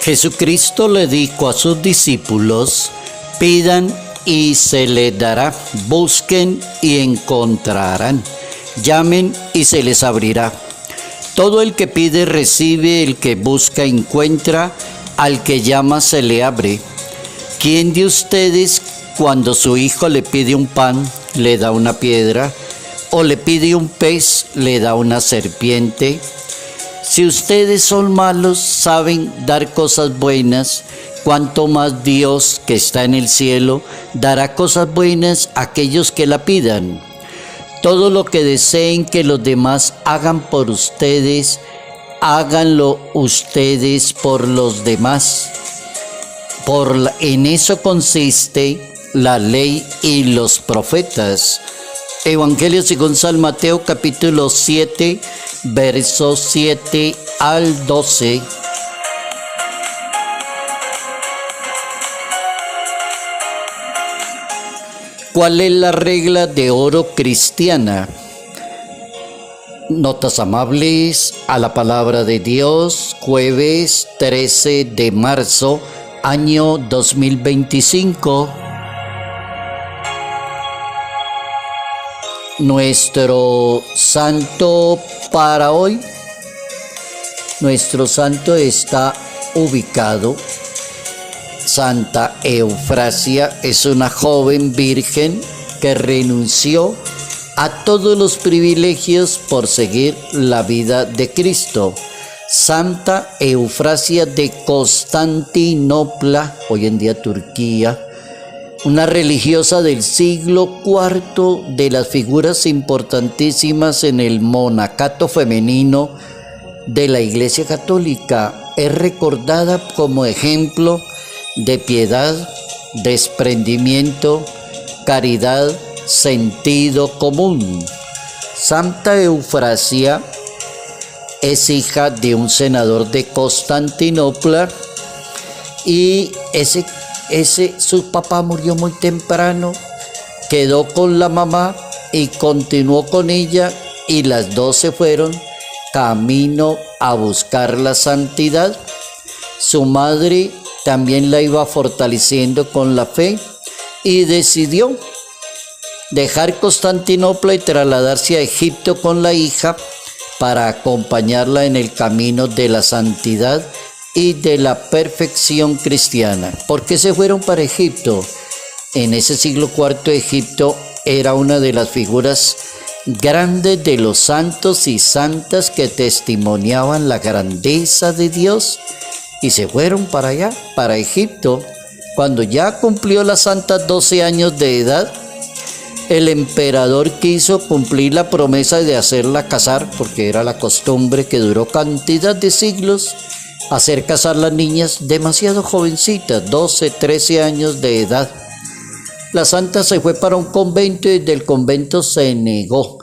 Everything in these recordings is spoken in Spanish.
Jesucristo le dijo a sus discípulos: pidan y se les dará, busquen y encontrarán, llamen y se les abrirá. Todo el que pide recibe, el que busca encuentra, al que llama se le abre. ¿Quién de ustedes, cuando su hijo le pide un pan, le da una piedra? ¿O le pide un pez, le da una serpiente? Si ustedes son malos, saben dar cosas buenas, cuánto más Dios, que está en el cielo, dará cosas buenas a aquellos que la pidan. Todo lo que deseen que los demás hagan por ustedes, háganlo ustedes por los demás. En eso consiste la ley y los profetas. Evangelio según San Mateo, capítulo 7, versos 7 al 12. ¿Cuál es la regla de oro cristiana? Notas amables a la palabra de Dios, jueves 13 de marzo, año 2025. Nuestro santo para hoy, nuestro santo está ubicado. Santa Eufrasia es una joven virgen que renunció a todos los privilegios por seguir la vida de Cristo. Santa Eufrasia de Constantinopla, hoy en día Turquía, una religiosa del siglo IV, de las figuras importantísimas en el monacato femenino de la Iglesia Católica. Es recordada como ejemplo de piedad, desprendimiento, caridad, sentido común. Santa Eufrasia es hija de un senador de Constantinopla y su papá murió muy temprano, quedó con la mamá y continuó con ella, y las dos se fueron camino a buscar la santidad. Su madre también la iba fortaleciendo con la fe y decidió dejar Constantinopla y trasladarse a Egipto con la hija para acompañarla en el camino de la santidad y de la perfección cristiana. ¿Por qué se fueron para Egipto? En ese siglo IV Egipto era una de las figuras grandes de los santos y santas que testimoniaban la grandeza de Dios, y se fueron para allá, para Egipto. Cuando ya cumplió la santa 12 años de edad, el emperador quiso cumplir la promesa de hacerla casar, porque era la costumbre que duró cantidad de siglos, hacer casar las niñas demasiado jovencitas, 12, 13 años de edad. La santa se fue para un convento y del convento se negó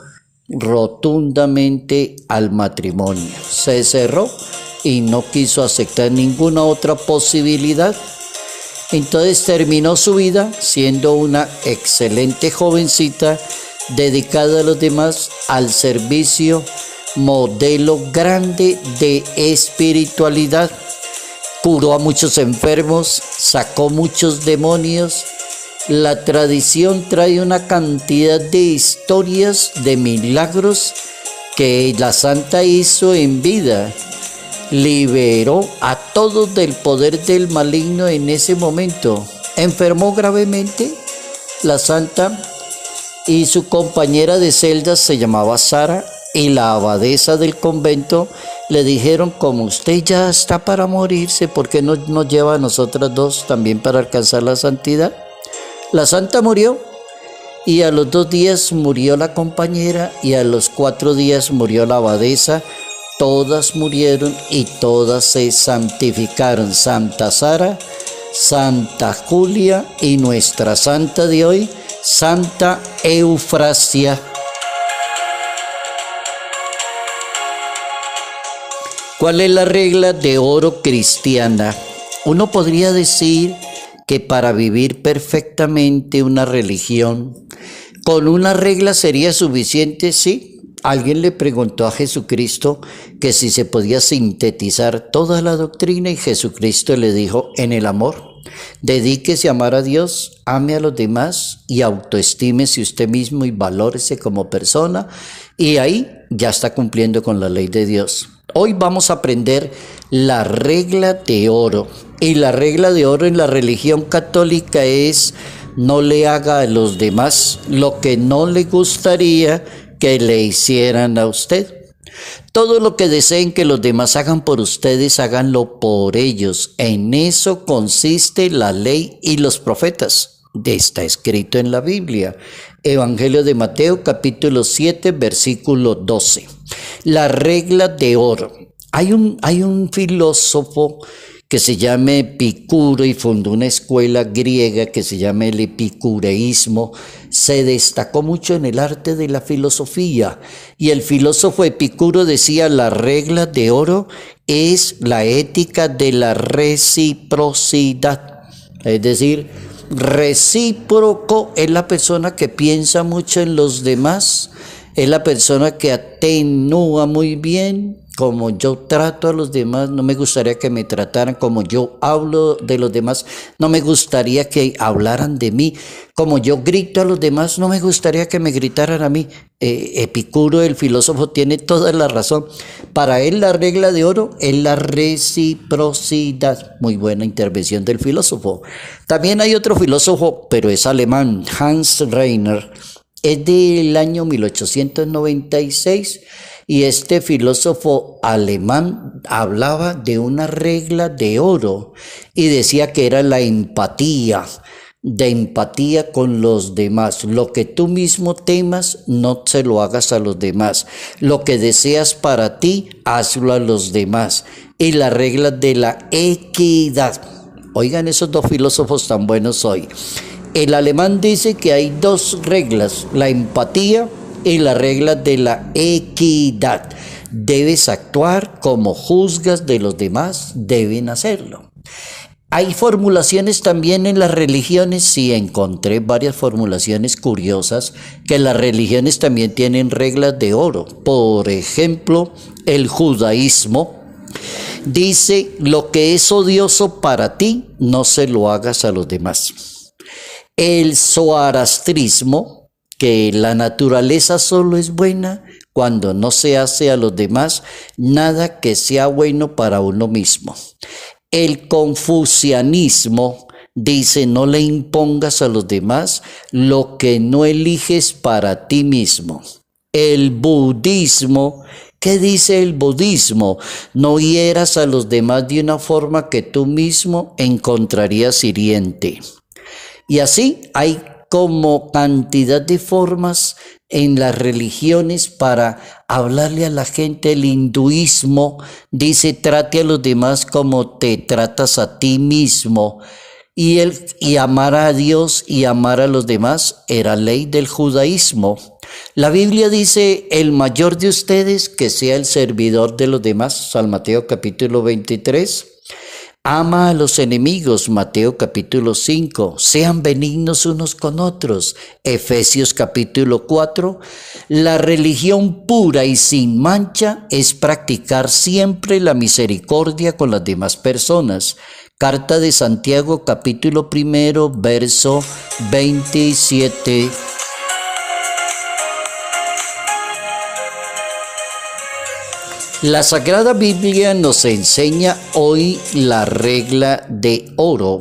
rotundamente al matrimonio. Se cerró y no quiso aceptar ninguna otra posibilidad. Entonces terminó su vida siendo una excelente jovencita dedicada a los demás, al servicio, modelo grande de espiritualidad. Curó a muchos enfermos, sacó muchos demonios. La tradición trae una cantidad de historias, de milagros que la santa hizo en vida. Liberó a todos del poder del maligno en ese momento. Enfermó gravemente la santa y su compañera de celda se llamaba Sara, y la abadesa del convento le dijeron: como usted ya está para morirse, ¿por qué no nos lleva a nosotras dos también para alcanzar la santidad? La santa murió, y a los 2 días murió la compañera, y a los 4 días murió la abadesa. Todas murieron y todas se santificaron. Santa Sara, Santa Julia y nuestra santa de hoy, Santa Eufrasia. ¿Cuál es la regla de oro cristiana? Uno podría decir que para vivir perfectamente una religión, con una regla sería suficiente, sí. Alguien le preguntó a Jesucristo que si se podía sintetizar toda la doctrina y Jesucristo le dijo: en el amor. Dedíquese a amar a Dios, ame a los demás y autoestímese usted mismo y valórese como persona, y ahí ya está cumpliendo con la ley de Dios. Hoy vamos a aprender la regla de oro, y la regla de oro en la religión católica es: no le haga a los demás lo que no le gustaría que le hicieran a usted. Todo lo que deseen que los demás hagan por ustedes, háganlo por ellos. En eso consiste la ley y los profetas. Está escrito en la Biblia. Evangelio de Mateo, capítulo 7, versículo 12. La regla de oro. Hay un filósofo que se llama Epicuro y fundó una escuela griega que se llama el epicureísmo. Se destacó mucho en el arte de la filosofía, y el filósofo Epicuro decía: la regla de oro es la ética de la reciprocidad. Es decir, recíproco es la persona que piensa mucho en los demás, es la persona que atenúa muy bien. Como yo trato a los demás, no me gustaría que me trataran. Como yo hablo de los demás, no me gustaría que hablaran de mí. Como yo grito a los demás, no me gustaría que me gritaran a mí. Epicuro, el filósofo, tiene toda la razón. Para él la regla de oro es la reciprocidad. Muy buena intervención del filósofo. También hay otro filósofo, pero es alemán, Hans Reiner. Es del año 1896. Y este filósofo alemán hablaba de una regla de oro y decía que era la empatía, de empatía con los demás. Lo que tú mismo temas, no se lo hagas a los demás. Lo que deseas para ti, hazlo a los demás. Y la regla de la equidad. Oigan esos dos filósofos tan buenos hoy. El alemán dice que hay dos reglas: la empatía y la regla de la equidad. Debes actuar como juzgas de los demás, deben hacerlo. Hay formulaciones también en las religiones. Sí, encontré varias formulaciones curiosas, que las religiones también tienen reglas de oro. Por ejemplo, el judaísmo dice: lo que es odioso para ti, no se lo hagas a los demás. El zoroastrismo, que la naturaleza solo es buena cuando no se hace a los demás nada que sea bueno para uno mismo. El confucianismo dice: no le impongas a los demás lo que no eliges para ti mismo. El budismo, ¿qué dice el budismo? No hieras a los demás de una forma que tú mismo encontrarías hiriente. Y así hay como cantidad de formas en las religiones para hablarle a la gente. El hinduismo dice: trate a los demás como te tratas a ti mismo. Y amar a Dios y amar a los demás era ley del judaísmo. La Biblia dice: el mayor de ustedes que sea el servidor de los demás. San Mateo capítulo 23. Ama a los enemigos, Mateo capítulo 5, sean benignos unos con otros, Efesios capítulo 4. La religión pura y sin mancha es practicar siempre la misericordia con las demás personas. Carta de Santiago capítulo 1, verso 27. La Sagrada Biblia nos enseña hoy la regla de oro.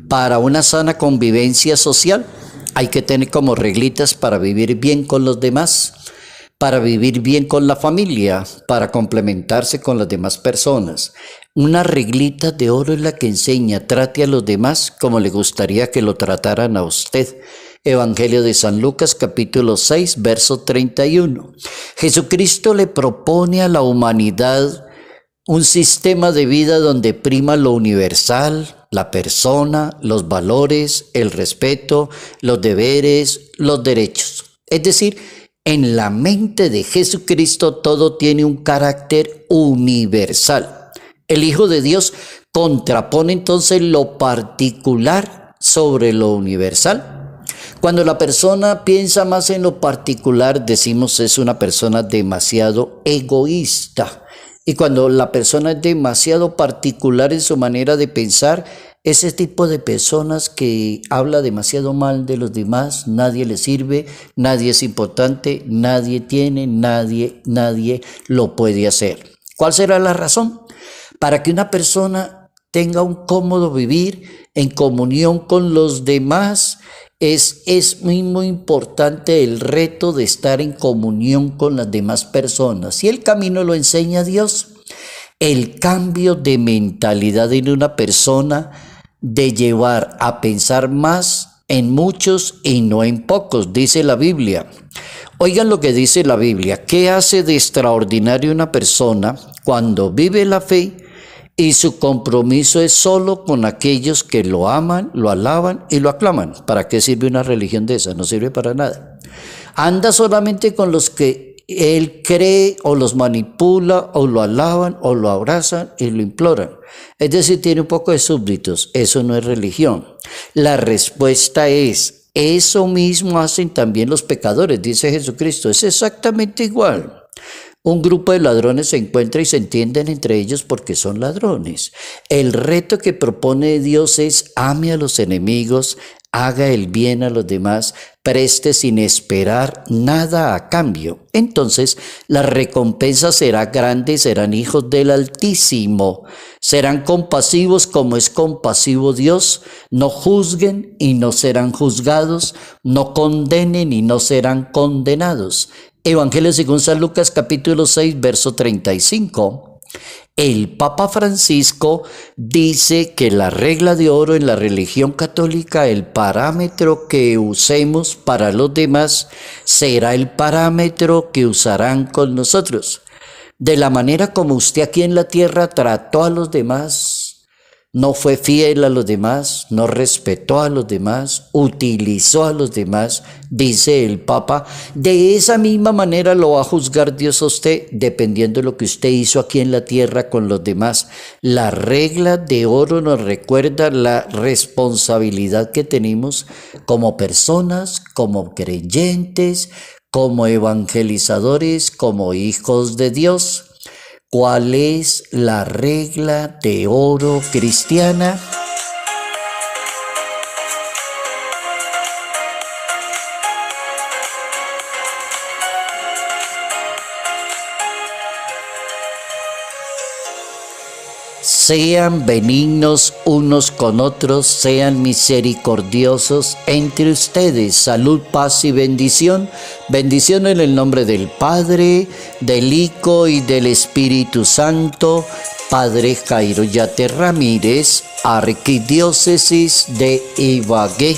Para una sana convivencia social hay que tener como reglitas para vivir bien con los demás, para vivir bien con la familia, para complementarse con las demás personas. Una reglita de oro es la que enseña: trate a los demás como le gustaría que lo trataran a usted. Evangelio de San Lucas capítulo 6, verso 31. Jesucristo le propone a la humanidad un sistema de vida donde prima lo universal, la persona, los valores, el respeto, los deberes, los derechos. Es decir, en la mente de Jesucristo todo tiene un carácter universal. El Hijo de Dios contrapone entonces lo particular sobre lo universal. Cuando la persona piensa más en lo particular, decimos es una persona demasiado egoísta. Y cuando la persona es demasiado particular en su manera de pensar, ese tipo de personas que habla demasiado mal de los demás, nadie le sirve, nadie es importante, nadie tiene, nadie lo puede hacer. ¿Cuál será la razón? Para que una persona tenga un cómodo vivir en comunión con los demás, es muy importante el reto de estar en comunión con las demás personas. Y el camino lo enseña Dios. El cambio de mentalidad en una persona, de llevar a pensar más en muchos y no en pocos, dice la Biblia. Oigan lo que dice la Biblia. ¿Qué hace de extraordinario una persona cuando vive la fe y su compromiso es solo con aquellos que lo aman, lo alaban y lo aclaman? ¿Para qué sirve una religión de esa? No sirve para nada. Anda solamente con los que él cree o los manipula o lo alaban o lo abrazan y lo imploran. Es decir, tiene un poco de súbditos. Eso no es religión. La respuesta es, eso mismo hacen también los pecadores, dice Jesucristo. Es exactamente igual. Un grupo de ladrones se encuentra y se entienden entre ellos porque son ladrones. El reto que propone Dios es ame a los enemigos, haga el bien a los demás, preste sin esperar nada a cambio. Entonces la recompensa será grande, serán hijos del Altísimo, serán compasivos como es compasivo Dios, no juzguen y no serán juzgados, no condenen y no serán condenados. Evangelio según San Lucas capítulo 6, verso 35. El Papa Francisco dice que la regla de oro en la religión católica, el parámetro que usemos para los demás, será el parámetro que usarán con nosotros. De la manera como usted aquí en la tierra trató a los demás, no fue fiel a los demás, no respetó a los demás, utilizó a los demás, dice el Papa, de esa misma manera lo va a juzgar Dios a usted, dependiendo de lo que usted hizo aquí en la tierra con los demás. La regla de oro nos recuerda la responsabilidad que tenemos como personas, como creyentes, como evangelizadores, como hijos de Dios. ¿Cuál es la regla de oro cristiana? Sean benignos unos con otros, sean misericordiosos entre ustedes. Salud, paz y bendición. Bendición en el nombre del Padre, del Hijo y del Espíritu Santo. Padre Jairo Yate Ramírez, Arquidiócesis de Ibagué.